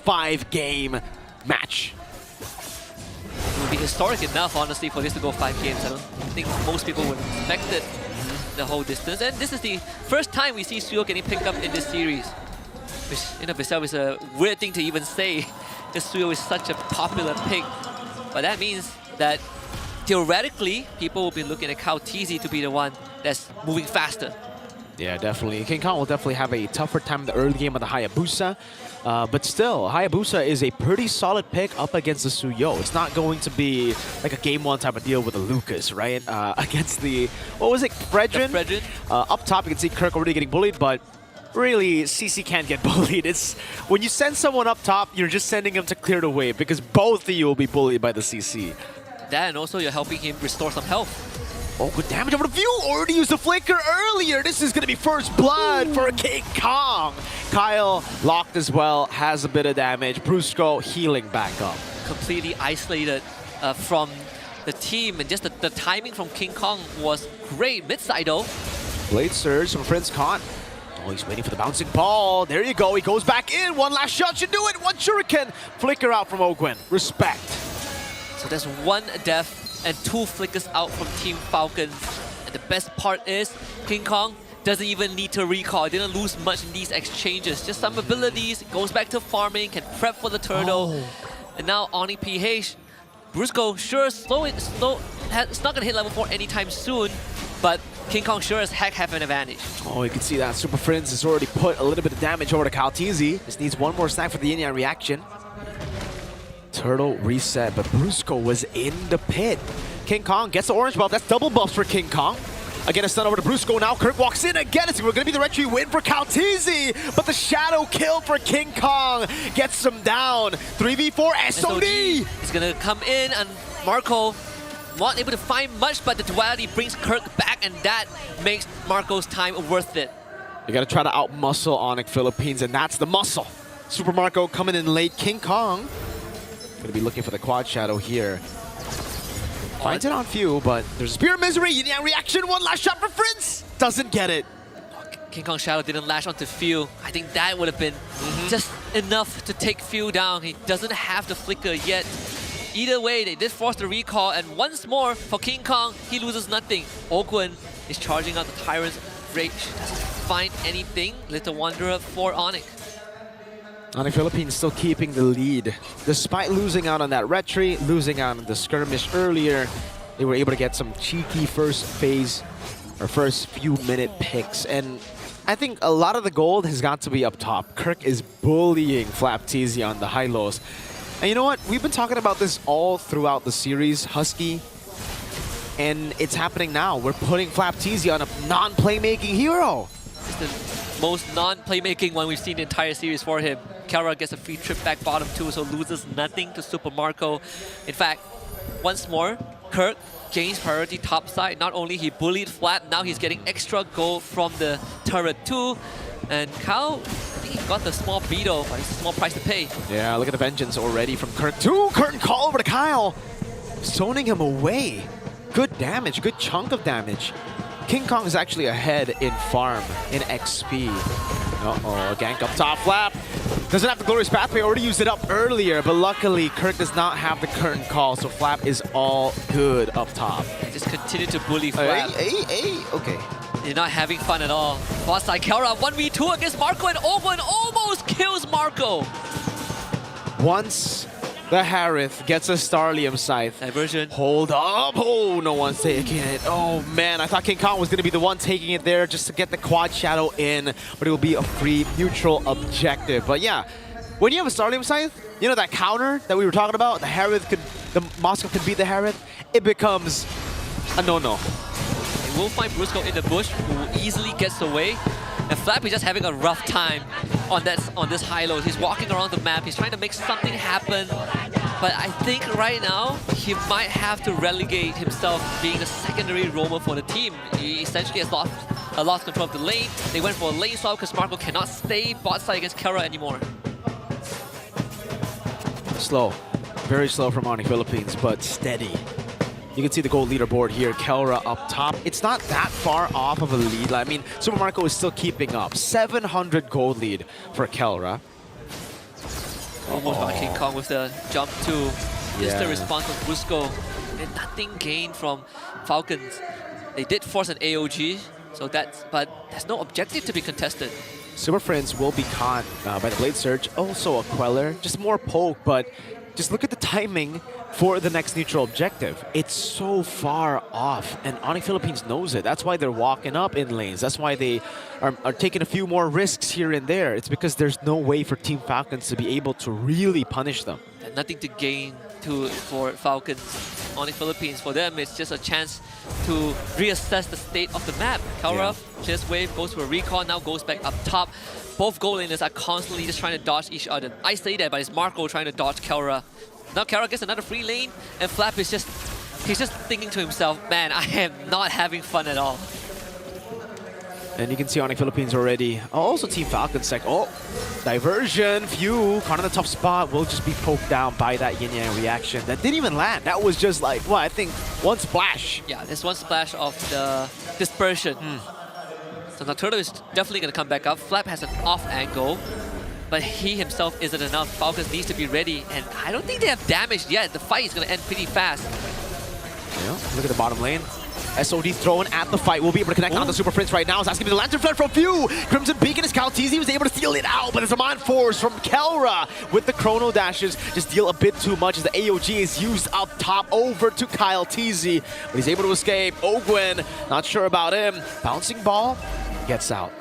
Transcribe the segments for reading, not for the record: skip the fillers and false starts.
5-game match. It would be historic enough, honestly, for this to go 5 games. I don't think most people would expect it the whole distance. And this is the first time we see Suyo getting picked up in this series, which in of itself is a weird thing to even say, because Suyo is such a popular pick. But that means that theoretically, people will be looking at Kauteezy to be the one that's moving faster. Yeah, definitely. King Kong will definitely have a tougher time in the early game of the Hayabusa. But still, Hayabusa is a pretty solid pick up against the Suyo. It's not going to be like a game 1 type of deal with the Lucas, right? Against the, what was it, Fredrin? Up top, you can see Kirk already getting bullied, but really, CC can't get bullied. It's when you send someone up top, you're just sending him to clear the way because both of you will be bullied by the CC. That, and also you're helping him restore some health. Oh, good damage over the view. Already used the flicker earlier. This is going to be first blood for King Kong. Kyle locked as well, has a bit of damage. Brusco healing back up. Completely isolated from the team, and just the timing from King Kong was great. Mid-side though. Blade Surge from Prince Khan. Oh, he's waiting for the bouncing ball. There you go. He goes back in. One last shot should do it. One shuriken. Flicker out from Ogwen. Respect. So there's 1 death and 2 flickers out from Team Falcons. And the best part is, King Kong doesn't even need to recall. Didn't lose much in these exchanges. Just some abilities, goes back to farming, can prep for the turtle. And now ONIC PH. Brusco sure it's not gonna hit level 4 anytime soon, but King Kong sure as heck have an advantage. Oh, you can see that Super Friends has already put a little bit of damage over to Kauteezy. Just needs 1 more snack for the yin-yang reaction. Turtle reset, but Brusco was in the pit. King Kong gets the orange buff. That's double buffs for King Kong. Again, a stun over to Brusco. Now Kirk walks in again. It's going to be the retry win for Kauteezy, but the shadow kill for King Kong gets him down. 3v4 SOD. He's going to come in, and Marco not able to find much, but the duality brings Kirk back, and that makes Marco's time worth it. You got to try to outmuscle ONIC Philippines, and that's the muscle. Super Marco coming in late. King Kong going to be looking for the quad shadow here. Finds it on few, but there's a Spear of Misery. Yin-yang reaction. 1 last shot for Prince. Doesn't get it. King Kong Shadow didn't lash onto Few. I think that would have been just enough to take Few down. He doesn't have the flicker yet. Either way, they did force the recall, and once more for King Kong, he loses nothing. Ogwen is charging out the Tyrant's Rage. Doesn't find anything. Little Wanderer for ONIC. ONIC Philippines still keeping the lead. Despite losing out on that retry, losing out on the skirmish earlier, they were able to get some cheeky first phase or first few minute picks. And I think a lot of the gold has got to be up top. Kirk is bullying Flapteezy on the high lows. And you know what? We've been talking about this all throughout the series, Husky. And it's happening now. We're putting Flapteezy on a non-playmaking hero. It's the most non-playmaking one we've seen the entire series for him. Kelra gets a free trip back bottom too, so loses nothing to Super Marco. In fact, once more, Kirk gains priority top side. Not only he bullied Flat, now he's getting extra gold from the turret too. And Kyle, I think he got the small beetle, but it's a small price to pay. Yeah, look at the vengeance already from Kirk too. Curtain call over to Kyle, zoning him away. Good damage, good chunk of damage. King Kong is actually ahead in farm, in XP. Uh-oh, gank up top. Flap doesn't have the Glorious Pathway, already used it up earlier, but luckily Kirk does not have the curtain call, so Flap is all good up top. Just continue to bully Flap. Okay. You're not having fun at all. Boss side, Kelra 1v2 against Marco, and Ogwen almost kills Marco. Once the Harith gets a Starlium Scythe. Diversion. Hold up. Oh, no one's taking it. Oh, man. I thought King Kong was going to be the one taking it there just to get the quad shadow in, but it will be a free neutral objective. But yeah, when you have a Starlium Scythe, you know that counter that we were talking about? The Harith could, the Moscow could beat the Harith. It becomes a no-no. We'll find Brusco in the bush, who easily gets away. And Flap is just having a rough time on this high low. He's walking around the map, he's trying to make something happen. But I think right now, he might have to relegate himself being a secondary roamer for the team. He essentially has lost control of the lane. They went for a lane swap because Marco cannot stay bot side against Kelra anymore. Slow. Very slow from ONIC Philippines, but steady. You can see the gold leaderboard here, Kelra up top. It's not that far off of a lead. I mean, Super Marco is still keeping up. 700 gold lead for Kelra. Almost by King Kong with the jump to instant response from Brusco. And nothing gained from Falcons. They did force an AOG, so but there's no objective to be contested. Super Friends will be caught by the Blade Surge. Also a Queller, just more poke, but just look at the timing for the next neutral objective. It's so far off, and ONIC Philippines knows it. That's why they're walking up in lanes. That's why they are taking a few more risks here and there. It's because there's no way for Team Falcons to be able to really punish them. And nothing to gain for Falcons. ONIC Philippines, for them, it's just a chance to reassess the state of the map. Kelra, just wave, goes for a recall, now goes back up top. Both goal laners are constantly just trying to dodge each other. I say that, but it's Marco trying to dodge Kelra. Now Kelra gets another free lane, and Flap is he's just thinking to himself, man, I am not having fun at all. And you can see ONIC Philippines already. Also Team Falcons like, oh, diversion, Few, caught in a tough spot, will just be poked down by that yin yang reaction. That didn't even land. That was just like, well, I think one splash. Yeah, there's one splash of the dispersion. So Nocturno is definitely going to come back up. Flap has an off angle, but he himself isn't enough. Falcons needs to be ready, and I don't think they have damage yet. The fight is going to end pretty fast. Yeah, look at the bottom lane. SOD thrown at the fight. We'll be able to connect on the Super Prince right now. It's asking me the Lantern Flare from Few. Crimson Beacon is Kaltizi was able to steal it out, but it's a Mind Force from Kelra with the Chrono Dashes. Just deal a bit too much as the AOG is used up top over to Kyle Teasy. But he's able to escape. Ogwen, not sure about him. Bouncing ball, gets out.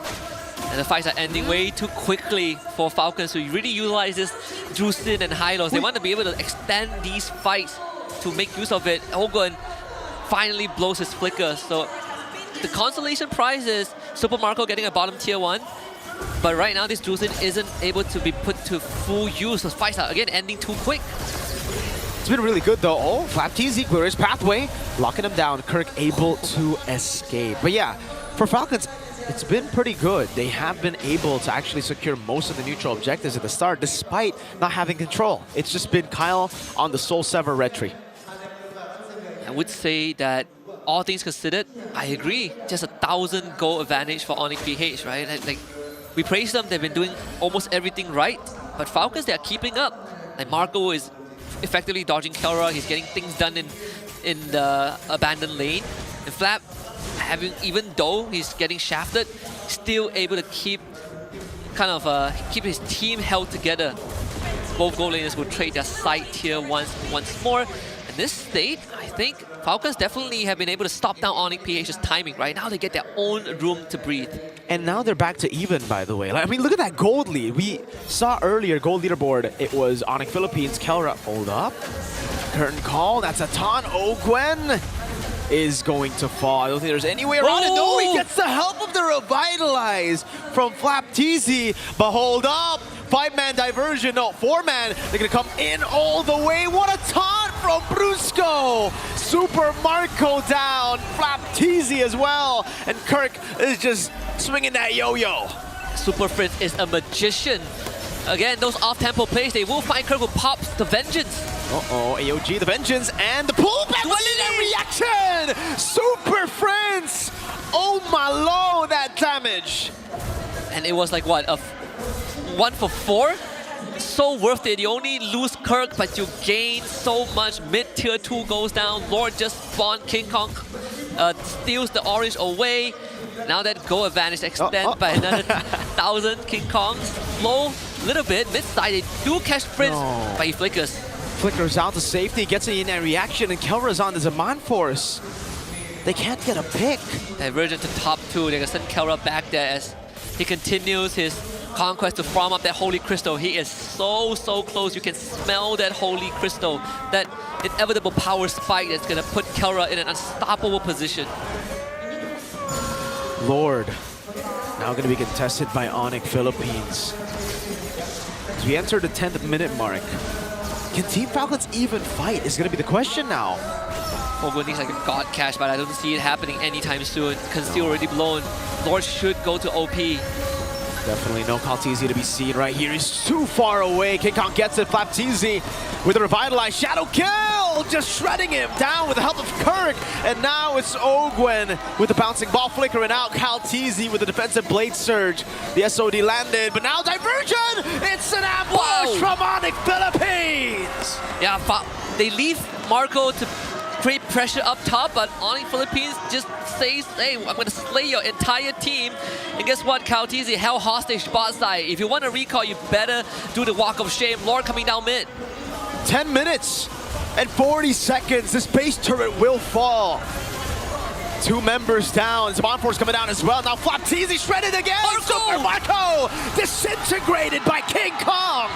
And the fights are ending way too quickly for Falcons to really utilize this Drusin and Hylos. They want to be able to extend these fights to make use of it. Ogwen finally blows his flicker. So the consolation prize is Super Marco getting a bottom tier 1. But right now this Drusin isn't able to be put to full use. The fights are again ending too quick. It's been really good though. Oh, Flap TZ clears pathway, locking him down. Kirk able to escape. But yeah, for Falcons, it's been pretty good. They have been able to actually secure most of the neutral objectives at the start despite not having control. It's just been Kyle on the Soul Sever Retry. I would say that all things considered, I agree. Just 1,000 goal advantage for ONIC PH, right? Like, we praise them, they've been doing almost everything right. But Falcons, they're keeping up. Like Marco is effectively dodging Kelra. He's getting things done in the abandoned lane. And Flap, even though he's getting shafted, still able to keep keep his team held together. Both goal laners will trade their side tier once more. In this state, I think Falcons definitely have been able to stop down ONIC PH's timing. Right now, they get their own room to breathe. And now they're back to even, by the way. Like, I mean, look at that gold lead. We saw earlier, gold leaderboard, it was ONIC Philippines, Kelra, hold up. Curtain call, that's a taunt. Ogwen is going to fall. I don't think there's any way around it. No, he gets the help of the Revitalize from Flap TZ, but hold up. 5-man diversion, no, 4-man. They're gonna come in all the way. What a taunt from Brusco. Super Marco down, Flap TZ as well. And Kirk is just swinging that yo-yo. Super Fritz is a magician. Again, those off-tempo plays, they will find Kirk who pops the Vengeance. Uh-oh, AOG, the Vengeance, and the pullback with that reaction! Super Friends! Oh my lord, that damage! And it was like, what, a 1 for 4? So worth it. You only lose Kirk, but you gain so much. Mid-tier 2 goes down. Lord just spawned. King Kong steals the orange away. Now that goal advantage extends by another 1,000. King Kong slow a little bit. Mid-side, they do catch Prince, but he flickers. Flickers out to safety, gets an in reaction, and Kelra's on the Zaman Force. They can't get a pick. Divergent to top 2. They're going to send Kelra back there as he continues his conquest to farm up that Holy Crystal. He is so close. You can smell that Holy Crystal. That inevitable power spike that's going to put Kelra in an unstoppable position. Lord, now going to be contested by ONIC Philippines. As we enter the 10th minute mark, can Team Falcons even fight is going to be the question now. Ogwen needs like a god cash, but I don't see it happening anytime soon. Conceal already blown. Lord should go to OP. Definitely no Kaltizi to be seen right here. He's too far away. King Kong gets it. Flaptizi with a revitalized shadow kill, just shredding him down with the help of Kirk. And now it's Ogwen with the bouncing ball flickering out. Kaltizi with the defensive blade surge. The SOD landed, but now diversion. It's an ambush from ONIC Philippines. Yeah, they leave Marco to create pressure up top, but ONIC Philippines just says, hey, I'm going to slay your entire team. And guess what? Kaltizi held hostage bot side. If you want to recall, you better do the walk of shame. Lord coming down mid. 10 minutes and 40 seconds. This base turret will fall. 2 members down. Spawn Force coming down as well. Now Flaptizi shredded again. Marco! Super Marco disintegrated by King Kong.